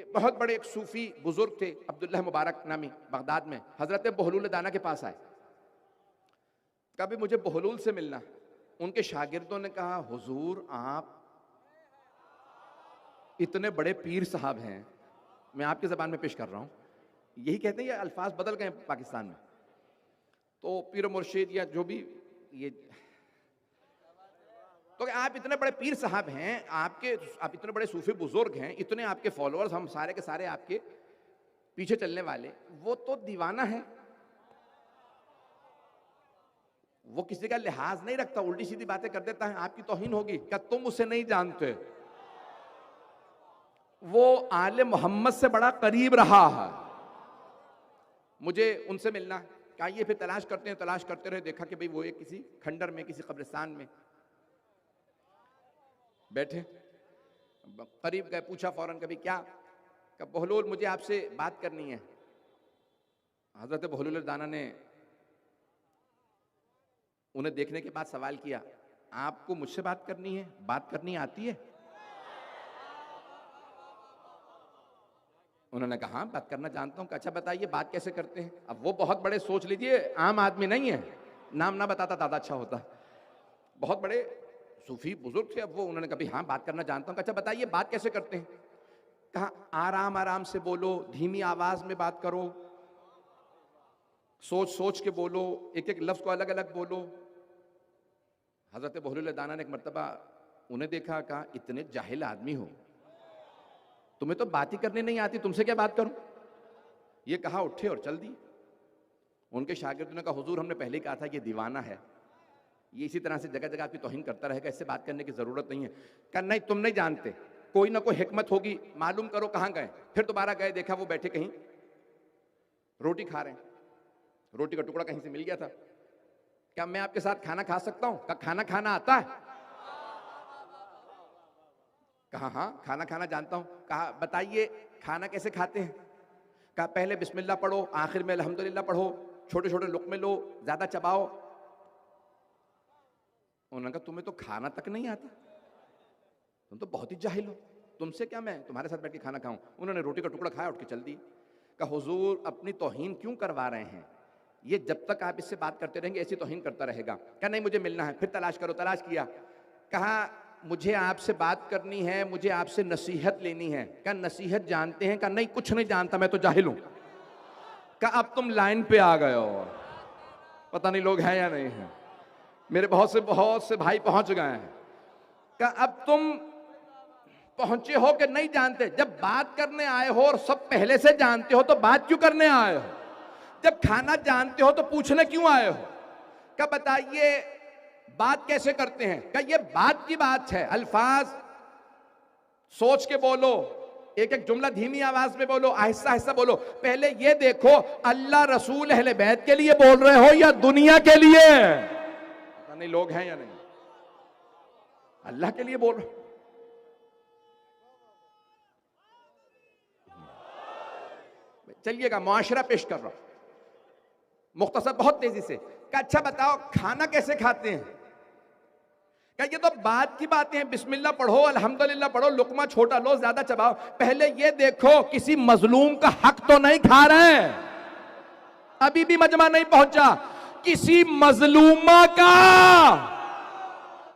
बहुत बड़े एक सूफी बुजुर्ग थे, अब्दुल्लाह मुबारक नामी, बगदाद में हजरत बहलूल दाना के पास आए। कभी मुझे बहलूल से मिलना। उनके शागिर्दों ने कहा, हुजूर आप इतने बड़े पीर साहब हैं, मैं आपकी जबान में पेश कर रहा हूं, यही कहते हैं, ये अल्फाज बदल गए पाकिस्तान में, तो पीर मुर्शिद या जो भी ये, तो आप इतने बड़े पीर साहब हैं, आप इतने बड़े सूफी बुजुर्ग हैं, इतने आपके फॉलोअर्स, हम सारे के सारे आपके पीछे चलने वाले, वो तो दीवाना है, वो किसी का लिहाज नहीं रखता, उल्टी सीधी बातें कर देता है, आपकी तौहीन होगी। क्या तुम उसे नहीं जानते? वो आले मोहम्मद से बड़ा करीब रहा है। मुझे उनसे मिलना। कहा ये फिर तलाश करते हैं, तलाश करते रहे, देखा कि भाई वो एक किसी खंडर में, किसी कब्रिस्तान में बैठे, करीब गए, पूछा फौरन, कभी क्या? कहा बहलूल मुझे आपसे बात करनी है। हजरत बहलूल दाना ने उन्हें देखने के बाद सवाल किया, आपको मुझसे बात करनी है? बात करनी आती है? उन्होंने कहा हाँ बात करना जानता हूं। अच्छा बताइए बात कैसे करते हैं? अब वो बहुत बड़े, सोच लीजिए आम आदमी नहीं है, नाम ना बताता ज्यादा अच्छा होता, बहुत बड़े सूफी बुजुर्ग थे। अब वो उन्होंने कहा हाँ बात करना जानता हूं। अच्छा बताइए बात कैसे करते हैं? कहा आराम आराम से बोलो, धीमी आवाज में बात करो, सोच सोच के बोलो, एक एक लफ्ज को अलग अलग बोलो। हजरत बहलूल दाना ने एक मर्तबा उन्हें देखा, कहा इतने जाहिल आदमी हो, तुम्हें तो बात ही करनी नहीं आती, तुमसे क्या बात करूं? ये कहा, उठे और चल दिए। उनके शागिर्दों ने कहा हुजूर हमने पहले कहा था ये दीवाना है, ये इसी तरह से जगह जगह आपकी तौहीन करता रहेगा, इससे बात करने की जरूरत नहीं है। कहा नहीं तुम नहीं जानते, कोई ना कोई हिकमत होगी, मालूम करो कहां गए। फिर दोबारा गए, देखा वो बैठे कहीं रोटी खा रहे हैं, रोटी का टुकड़ा कहीं से मिल गया था। क्या मैं आपके साथ खाना खा सकता हूं? कहा खाना खाना आता है? कहा हाँ खाना खाना जानता हूं। कहा बताइए खाना कैसे खाते हैं? कहा पहले बिस्मिल्लाह पढ़ो, आखिर में अल्हम्दुलिल्लाह पढ़ो, छोटे छोटे लुक़मे लो, ज्यादा चबाओ। उन्होंने कहा तुम्हें तो खाना तक नहीं आता, तुम तो बहुत ही जाहिल हो, तुमसे क्या मैं तुम्हारे साथ बैठ के खाना खाऊं? उन्होंने रोटी का टुकड़ा खाया, उठ के चल दिए। कहा हुजूर अपनी तौहीन क्यों करवा रहे हैं? ये जब तक आप इससे बात करते रहेंगे ऐसी तौहीन करता रहेगा। कहा नहीं मुझे मिलना है। फिर तलाश करो, तलाश किया। कहा मुझे आपसे बात करनी है, मुझे आपसे नसीहत लेनी है। क्या नसीहत जानते हैं? कहा नहीं कुछ नहीं जानता, मैं तो जाहिल हूं। कहा अब तुम लाइन पे आ गए हो, पता नहीं लोग हैं या नहीं है, मेरे बहुत से भाई पहुंच गए हैं। कहा अब तुम पहुंचे हो कि नहीं जानते? जब बात करने आए हो और सब पहले से जानते हो तो बात क्यों करने आए हो? जब खाना जानते हो तो पूछने क्यों आए हो? क्या बताइए बात कैसे करते हैं? क्या ये बात की बात है, अल्फाज सोच के बोलो, एक एक जुमला धीमी आवाज में बोलो, आहिस्ता आहिस्ता बोलो। पहले ये देखो अल्लाह रसूल अहले बैत के लिए बोल रहे हो या दुनिया के लिए? पता नहीं लोग हैं या नहीं, अल्लाह के लिए बोल रहे हो। चलिएगा मुआशरा पेश कर रहा हूं मुख्तसर बहुत तेजी से। क्या अच्छा बताओ खाना कैसे खाते हैं? क्या ये तो बात की बातें हैं, बिस्मिल्लाह पढ़ो, अल्हम्दुलिल्लाह पढ़ो, लुकमा छोटा लो, ज्यादा चबाओ। पहले ये देखो किसी मजलूम का हक तो नहीं खा रहे हैं, अभी भी मजमा नहीं पहुंचा, किसी मजलूमा का